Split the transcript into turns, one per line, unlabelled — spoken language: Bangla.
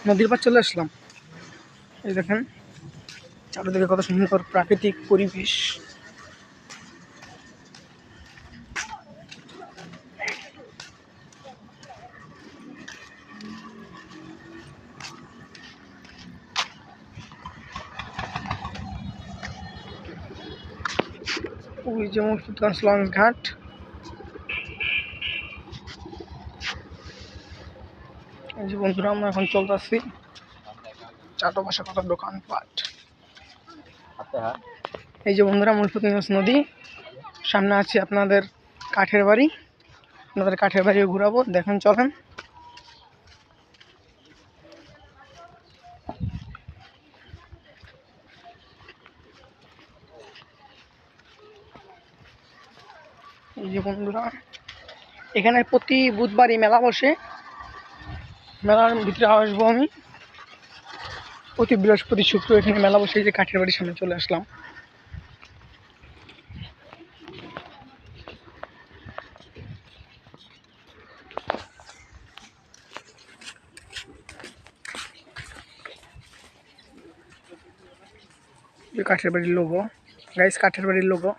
নদীর পাড় চলে আসলাম। এই দেখেন চারিদিকে কত সুন্দর প্রাকৃতিক পরিবেশ। ওই যে মুর্শিদগঞ্জ লঞ্চ ঘাট। এই যে বন্ধুরা আমরা এখন চলতেছি, চারপাশে কত দোকানপাট। এই যে বন্ধুরা মুর্শিদগঞ্জ নদী, সামনে আছে আপনাদের কাঠের বাড়ি। আপনাদের কাঠের বাড়ি ঘুরাবো, দেখেন চলেন। এই যে বন্ধুরা এখানে প্রতি বুধবারই মেলা বসে, মেলার ভিতরে আসবো আমি। প্রতি বৃহস্পতি শুক্র এখানে মেলা বসে। যে কাঠের বাড়ির সামনে চলে আসলাম। কাঠের বাড়ির লোগো, গাইস কাঠের বাড়ির লোগো।